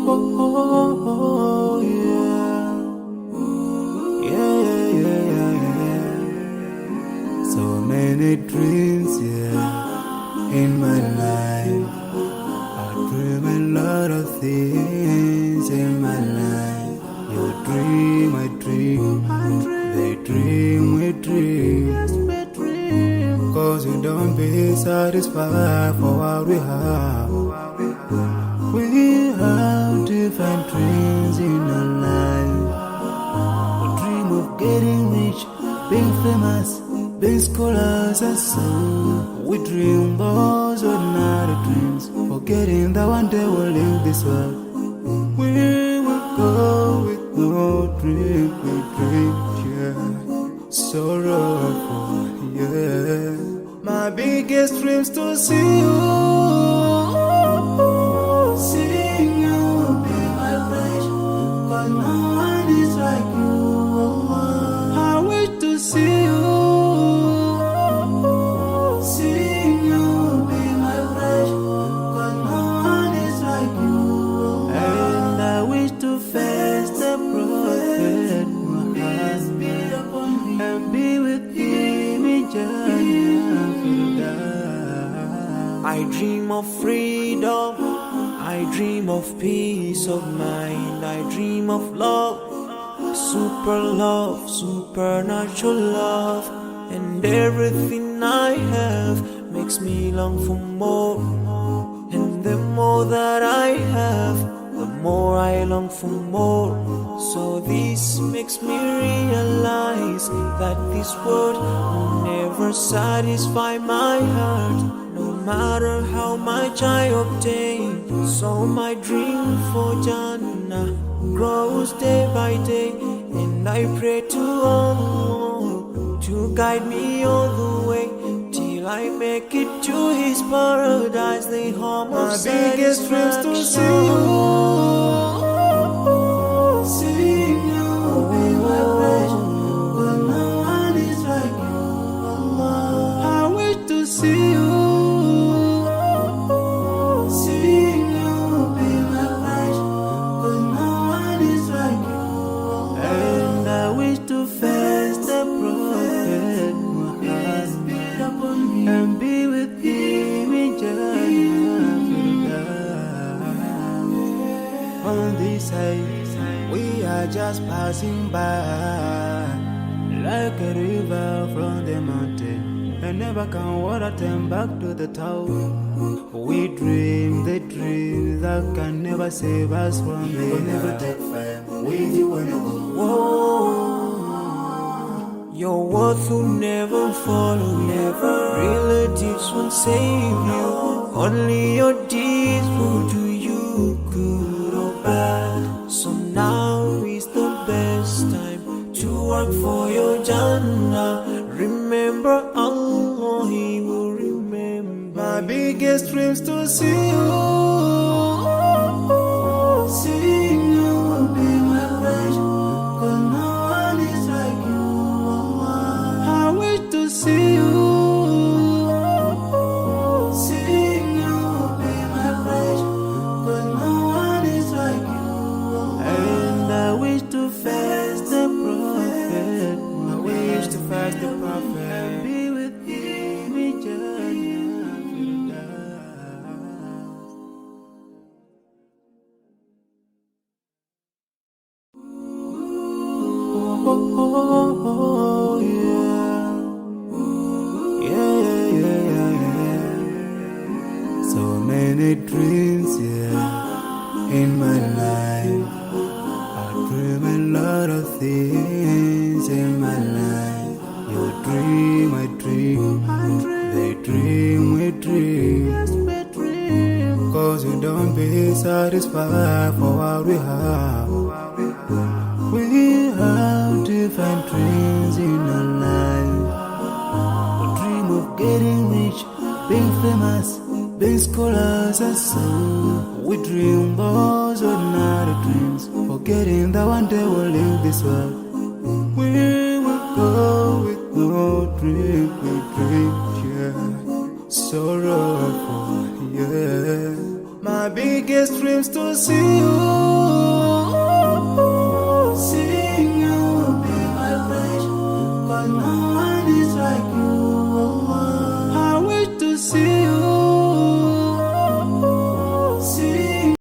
oh, yeah. Yeah, yeah, yeah, yeah. So many dreams, yeah, in my life. I dream a lot of things in my life. You dream, I dream. They dream, we dream. Cause we don't be satisfied for what we have. We have different dreams in our life. We dream of getting rich, being famous, being scholars and so. We dream those ordinary dreams, forgetting that one day we'll leave this world. We will go with no dream, we dream, yeah. Sorrowful, yeah. My biggest dreams to see you, seeing you be my pleasure. Cause no one is like you. I wish to see you, seeing you be my pleasure. Cause no one is like you. And I wish to face the prophet Muhammad and be with him in Jannah. I dream of freedom, I dream of peace of mind, I dream of love, supernatural love, and everything I have makes me long for more. And the more that I have, the more I long for more. So this makes me realize that this world will never satisfy my heart, no matter how much I obtain. So my dream for Jannah grows day by day, and I pray to Allah to guide me all the way till I make it to His paradise, the home of my biggest dreams to see you, seeing you be my pleasure. But no one is like you, Allah. I wish to see you, seeing you be my pleasure. But no one is like you, Allah. And I wish to face the prophet Muhammad and be with him in Jannah. On this side, we are just passing by, like a river from the mountain, and never can water turn back to the town. We dream the dreams that can never save us from it. We'll never take fame with you when you go. Your words will never follow you, relatives won't save you, only your deeds will do you good or bad. So now is the best time to work for your Jannah. Remember Allah, He will remember. My biggest dreams to see you, seeing you be my pleasure. Cause no one is like you, Allah. I wish to see you, seeing you be my pleasure. Cause no one is like you, Allah. And I wish to face the prophet. I wish to face the prophet and be with him in Jannah. Oh, yeah. Yeah, yeah, yeah, yeah. So many dreams, yeah, in my life. I dream a lot of things in my life. You dream, I dream. They dream, we dream. Cause we don't be satisfied for what we have. We have different dreams in our life. We dream of getting rich, being famous, being scholars and so. We dream those ordinary dreams, forgetting that one day we'll leave this world. We will go with no dream, we dream, yeah. Sorrowful, yeah. My biggest dreams to see you. Seeing you will be my wish, 'cause my